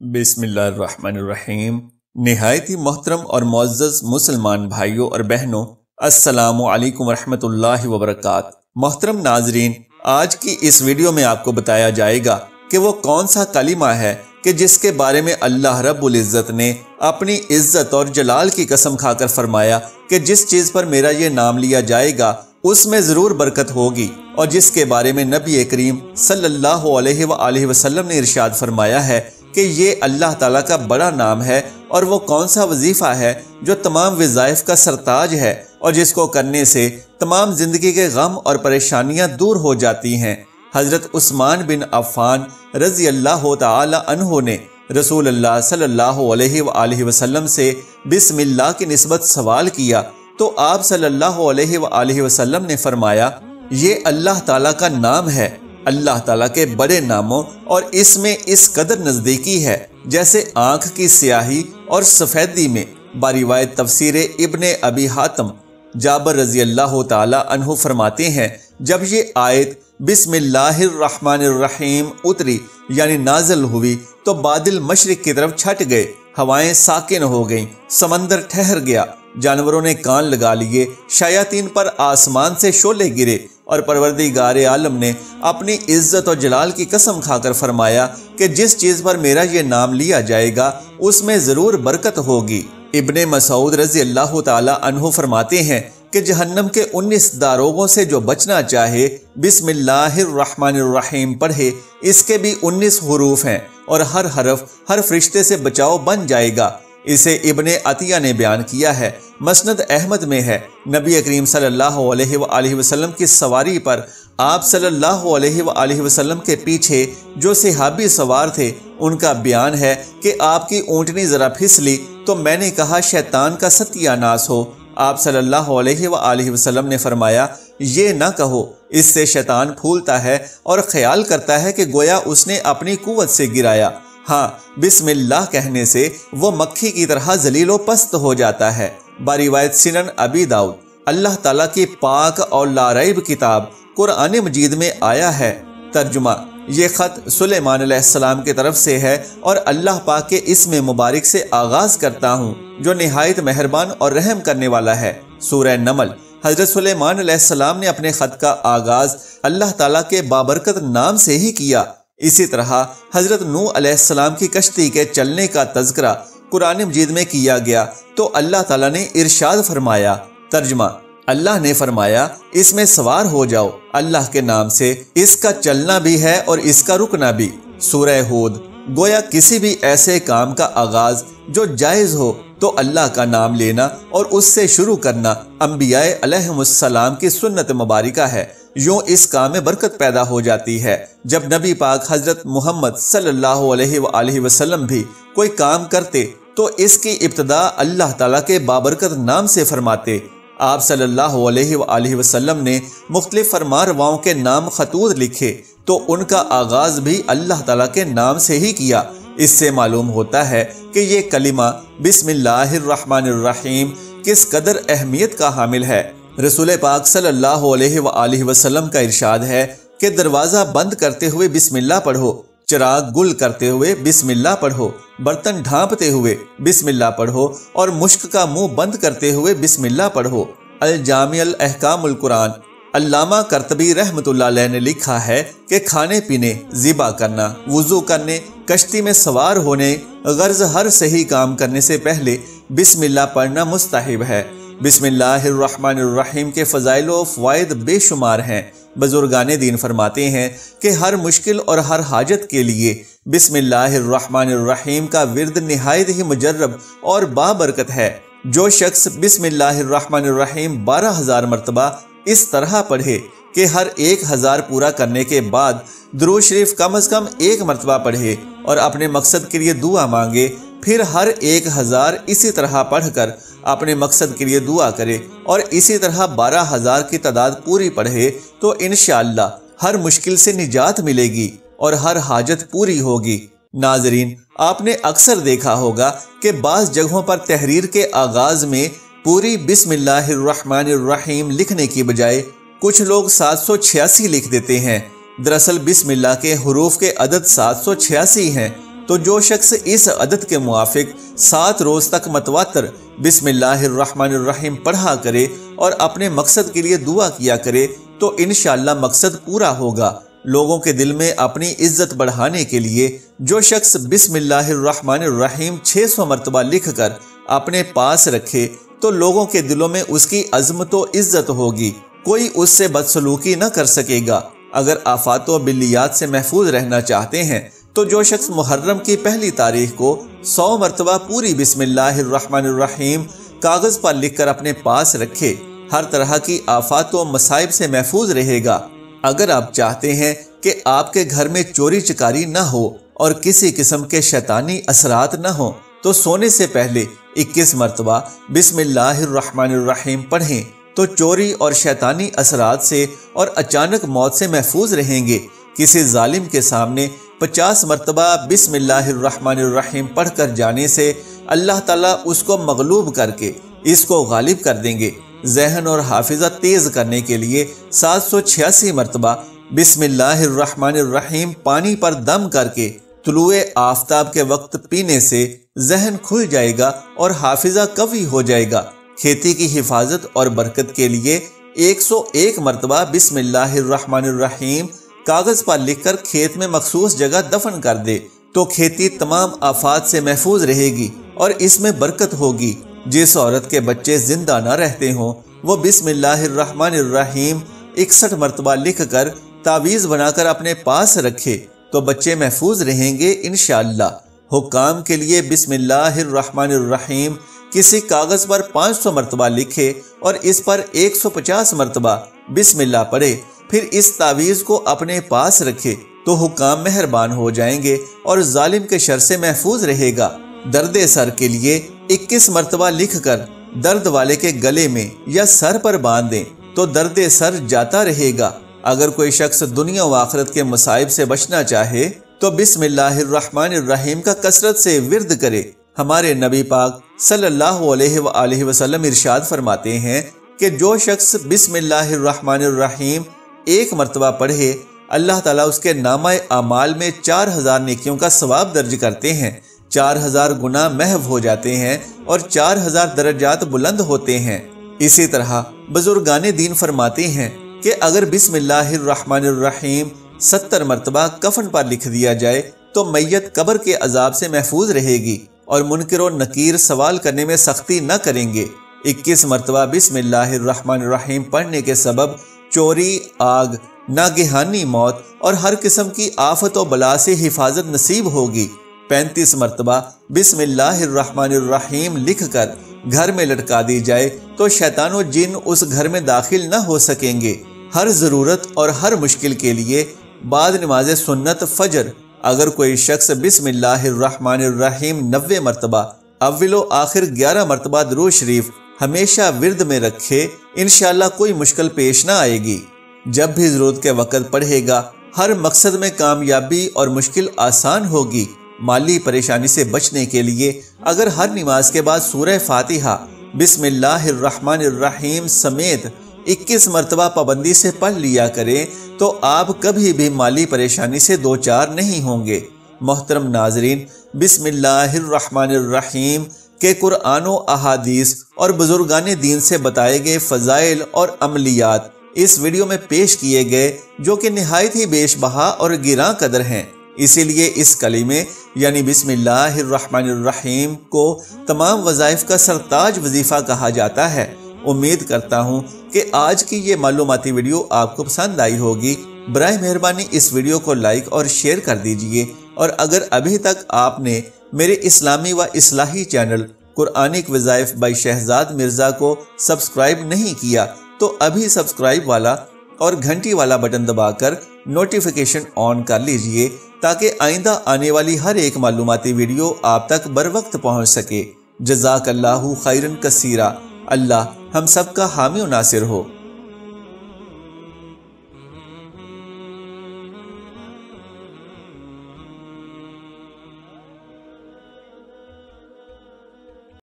بسم اللہ الرحمن الرحیم۔ نہایت ہی محترم اور معزز مسلمان بھائیوں اور بہنوں، السلام علیکم ورحمۃ اللہ وبرکاتہ۔ محترم ناظرین، آج کی اس ویڈیو میں آپ کو بتایا جائے گا کہ وہ کون سا کلمہ ہے کہ جس کے بارے میں اللہ رب العزت نے اپنی عزت اور جلال کی قسم کھا کر فرمایا کہ جس چیز پر میرا یہ نام لیا جائے گا اس میں ضرور برکت ہوگی، اور جس کے بارے میں نبی کریم صلی اللہ علیہ وآلہ وسلم نے ارشاد فرمایا ہے کہ یہ اللہ تعالیٰ کا بڑا نام ہے، اور وہ کون سا وظیفہ ہے جو تمام وظائف کا سرتاج ہے اور جس کو کرنے سے تمام زندگی کے غم اور پریشانیاں دور ہو جاتی ہیں۔ حضرت عثمان بن عفان رضی اللہ تعالی عنہ نے رسول اللہ صلی اللہ علیہ وآلہ وسلم سے بسم اللہ کی نسبت سوال کیا تو آپ صلی اللہ علیہ وآلہ وسلم نے فرمایا، یہ اللہ تعالیٰ کا نام ہے، اللہ تعالیٰ کے بڑے ناموں اور اس میں اس قدر نزدیکی ہے جیسے آنکھ کی سیاہی اور سفیدی میں۔ باروایت تفسیر ابن ابی حاتم جابر رضی اللہ تعالی عنہ فرماتے ہیں، جب یہ آیت بسم اللہ الرحمن الرحیم اتری یعنی نازل ہوئی تو بادل مشرق کی طرف چھٹ گئے، ہوائیں ساکن ہو گئیں، سمندر ٹھہر گیا، جانوروں نے کان لگا لیے، شیاطین پر آسمان سے شعلے گرے، اور پروردگار عالم نے اپنی عزت و جلال کی قسم کھا کر فرمایا کہ جس چیز پر میرا یہ نام لیا جائے گا اس میں ضرور برکت ہوگی۔ ابن مسعود رضی اللہ تعالی عنہ فرماتے ہیں کہ جہنم کے 19 داروغوں سے جو بچنا چاہے بسم اللہ الرحمن الرحیم پڑھے، اس کے بھی 19 حروف ہیں اور ہر حرف ہر فرشتے سے بچاؤ بن جائے گا۔ اسے ابن عطیہ نے بیان کیا ہے، مسند احمد میں ہے، نبی کریم صلی اللہ علیہ وآلہ وسلم کی سواری پر آپ صلی اللہ علیہ وآلہ وسلم کے پیچھے جو صحابی سوار تھے ان کا بیان ہے کہ آپ کی اونٹنی ذرا پھسلی تو میں نے کہا شیطان کا ستیہ ناس ہو۔ آپ صلی اللہ علیہ وآلہ وسلم نے فرمایا، یہ نہ کہو، اس سے شیطان پھولتا ہے اور خیال کرتا ہے کہ گویا اس نے اپنی قوت سے گرایا، ہاں بسم اللہ کہنے سے وہ مکھی کی طرح ذلیل و پست ہو جاتا ہے۔ باروایت سنن ابی داؤد اللہ تعالیٰ کی پاک اور لاریب کتاب قرآن مجید میں آیا ہے۔ ترجمہ: یہ خط سلیمان علیہ السلام کی طرف سے ہے اور اللہ پاک کے اسم مبارک سے آغاز کرتا ہوں جو نہایت مہربان اور رحم کرنے والا ہے۔ سورہ نمل۔ حضرت سلیمان علیہ السلام نے اپنے خط کا آغاز اللہ تعالیٰ کے بابرکت نام سے ہی کیا۔ اسی طرح حضرت نوح علیہ السلام کی کشتی کے چلنے کا تذکرہ قرآن مجید میں کیا گیا تو اللہ تعالیٰ نے ارشاد فرمایا۔ ترجمہ: اللہ نے فرمایا، اس میں سوار ہو جاؤ اللہ کے نام سے، اس کا چلنا بھی ہے اور اس کا رکنا بھی۔ سورہ ہود۔ گویا کسی بھی ایسے کام کا آغاز جو جائز ہو تو اللہ کا نام لینا اور اس سے شروع کرنا انبیاء علیہم السلام کی سنت مبارکہ ہے، یوں اس کام میں برکت پیدا ہو جاتی ہے۔ جب نبی پاک حضرت محمد صلی اللہ علیہ وآلہ وسلم بھی کوئی کام کرتے تو اس کی ابتدا اللہ تعالیٰ کے بابرکت نام سے فرماتے۔ آپ صلی اللہ علیہ وآلہ وسلم نے مختلف فرمانرواؤں کے نام خطوط لکھے تو ان کا آغاز بھی اللہ تعالیٰ کے نام سے ہی کیا۔ اس سے معلوم ہوتا ہے کہ یہ کلمہ بسم اللہ الرحمن الرحیم کس قدر اہمیت کا حامل ہے۔ رسول پاک صلی اللہ علیہ وآلہ وسلم کا ارشاد ہے کہ دروازہ بند کرتے ہوئے بسم اللہ پڑھو، چراغ گل کرتے ہوئے بسم اللہ پڑھو، برتن ڈھانپتے ہوئے بسم اللہ پڑھو اور مشک کا منہ بند کرتے ہوئے بسم اللہ پڑھو۔ الجامع الاحکام القرآن۔ علامہ قرطبی رحمۃ اللہ علیہ نے لکھا ہے کہ کھانے پینے، ذبح کرنا، وضو کرنے، کشتی میں سوار ہونے، غرض ہر صحیح کام کرنے سے پہلے بسم اللہ پڑھنا مستحب ہے۔ بسم اللہ الرحمن الرحیم کے فضائل و فوائد بے شمار ہیں۔ بزرگان دین فرماتے ہیں کہ ہر مشکل اور ہر حاجت کے لیے بسم اللہ الرحمن الرحیم کا ورد نہایت ہی مجرب اور بابرکت ہے۔ جو شخص بسم اللہ الرحمن الرحیم 12,000 مرتبہ اس طرح پڑھے کہ ہر 1,000 پورا کرنے کے بعد درود شریف کم از کم 1 مرتبہ پڑھے اور اپنے مقصد کے لیے دعا مانگے، پھر ہر 1,000 اسی طرح پڑھ کر اپنے مقصد کے لیے دعا کرے اور اسی طرح 12,000 کی تعداد پوری پڑھے تو انشاءاللہ ہر مشکل سے نجات ملے گی اور ہر حاجت پوری ہوگی۔ ناظرین، آپ نے اکثر دیکھا ہوگا کہ بعض جگہوں پر تحریر کے آغاز میں پوری بسم اللہ الرحمن الرحیم لکھنے کی بجائے کچھ لوگ 786 لکھ دیتے ہیں۔ دراصل بسم اللہ کے حروف کے عدد 786 ہیں تو جو شخص اس عدد کے موافق 7 روز تک متواتر بسم اللہ الرحمن الرحیم پڑھا کرے اور اپنے مقصد کے لیے دعا کیا کرے تو انشاءاللہ مقصد پورا ہوگا۔ لوگوں کے دل میں اپنی عزت بڑھانے کے لیے جو شخص بسم اللہ الرحمن الرحیم 600 مرتبہ لکھ کر اپنے پاس رکھے تو لوگوں کے دلوں میں اس کی عظمت و عزت ہوگی، کوئی اس سے بدسلوکی نہ کر سکے گا۔ اگر آفات و بلیات سے محفوظ رہنا چاہتے ہیں تو جو شخص محرم کی پہلی تاریخ کو 100 مرتبہ پوری بسم اللہ الرحمن الرحیم کاغذ پر لکھ کر اپنے پاس رکھے، ہر طرح کی آفات و مصائب سے محفوظ رہے گا۔ اگر آپ چاہتے ہیں کہ آپ کے گھر میں چوری چکاری نہ ہو اور کسی قسم کے شیطانی اثرات نہ ہوں تو سونے سے پہلے 21 مرتبہ بسم اللہ الرحمن الرحیم پڑھیں تو چوری اور شیطانی اثرات سے اور اچانک موت سے محفوظ رہیں گے۔ کسی ظالم کے سامنے 50 مرتبہ بسم اللہ الرحمن الرحیم پڑھ کر جانے سے اللہ تعالیٰ اس کو مغلوب کر کے اس کو غالب کر دیں گے۔ ذہن اور حافظہ تیز کرنے کے لیے 786 مرتبہ بسم اللہ الرحمن الرحیم پانی پر دم کر کے طلوع آفتاب کے وقت پینے سے ذہن کھل جائے گا اور حافظہ قوی ہو جائے گا۔ کھیتی کی حفاظت اور برکت کے لیے 101 مرتبہ بسم اللہ الرحمن الرحیم کاغذ پر لکھ کر کھیت میں مخصوص جگہ دفن کر دے تو کھیتی تمام آفات سے محفوظ رہے گی اور اس میں برکت ہوگی۔ جس عورت کے بچے زندہ نہ رہتے ہوں وہ بسم اللہ الرحمن الرحیم 61 مرتبہ لکھ کر تعویذ بنا کر اپنے پاس رکھے تو بچے محفوظ رہیں گے انشاءاللہ۔ حکام کے لیے بسم اللہ الرحمن الرحیم کسی کاغذ پر 500 مرتبہ لکھے اور اس پر 150 مرتبہ بسم اللہ پڑھے، پھر اس تعویذ کو اپنے پاس رکھے تو حکام مہربان ہو جائیں گے اور ظالم کے شر سے محفوظ رہے گا۔ درد سر کے لیے 21 مرتبہ لکھ کر درد والے کے گلے میں یا سر پر باندھ دیں تو درد سر جاتا رہے گا۔ اگر کوئی شخص دنیا و آخرت کے مصائب سے بچنا چاہے تو بسم اللہ الرحمن الرحیم کا کثرت سے ورد کرے۔ ہمارے نبی پاک صلی اللہ علیہ وآلہ وسلم ارشاد فرماتے ہیں کہ جو شخص بسم اللہ الرحمن الرحیم 1 مرتبہ پڑھے اللہ تعالیٰ اس کے نامہ اعمال میں 4000 نیکیوں کا ثواب درج کرتے ہیں، 4000 گناہ محو ہو جاتے ہیں اور 4000 درجات بلند ہوتے ہیں۔ اسی طرح بزرگان دین فرماتے ہیں کہ اگر بسم اللہ الرحمن الرحیم 70 مرتبہ کفن پر لکھ دیا جائے تو میت قبر کے عذاب سے محفوظ رہے گی اور منکر و نکیر سوال کرنے میں سختی نہ کریں گے۔ 21 مرتبہ بسم اللہ الرحمن الرحیم پڑھنے کے سبب چوری، آگ، ناگہانی موت اور ہر قسم کی آفت و بلا سے حفاظت نصیب ہوگی۔ 35 مرتبہ بسم اللہ الرحمن الرحیم لکھ کر گھر میں لٹکا دی جائے تو شیطان و جن اس گھر میں داخل نہ ہو سکیں گے۔ ہر ضرورت اور ہر مشکل کے لیے بعد نماز سنت فجر اگر کوئی شخص بسم اللہ الرحمن الرحیم 90 مرتبہ اول و آخر 11 مرتبہ درود شریف ہمیشہ ورد میں رکھے انشاءاللہ کوئی مشکل پیش نہ آئے گی۔ جب بھی ضرورت کے وقت پڑھے گا ہر مقصد میں کامیابی اور مشکل آسان ہوگی۔ مالی پریشانی سے بچنے کے لیے اگر ہر نماز کے بعد سورہ فاتحہ بسم اللہ الرحمن الرحیم سمیت 21 مرتبہ پابندی سے پڑھ لیا کریں تو آپ کبھی بھی مالی پریشانی سے دوچار نہیں ہوں گے۔ محترم ناظرین، بسم اللہ الرحمن الرحیم کے قرآن و احادیث اور بزرگان دین سے بتائے گئے فضائل اور عملیات اس ویڈیو میں پیش کیے گئے جو کہ نہایت ہی بیش بہا اور گراں قدر ہیں۔ اسی لیے اس کلمے یعنی بسم اللہ الرحمن الرحیم کو تمام وظائف کا سرتاج وظیفہ کہا جاتا ہے۔ امید کرتا ہوں کہ آج کی یہ معلوماتی ویڈیو آپ کو پسند آئی ہوگی۔ برائے مہربانی اس ویڈیو کو لائک اور شیئر کر دیجئے، اور اگر ابھی تک آپ نے میرے اسلامی و اصلاحی چینل قرآنک وظائف بائی شہزاد مرزا کو سبسکرائب نہیں کیا تو ابھی سبسکرائب والا اور گھنٹی والا بٹن دبا کر نوٹیفیکیشن آن کر لیجئے تاکہ آئندہ آنے والی ہر ایک معلوماتی ویڈیو آپ تک بر وقت پہنچ سکے۔ جزاک اللہ خیرن کثیرا۔ اللہ ہم سب کا حامی و ناصر ہو۔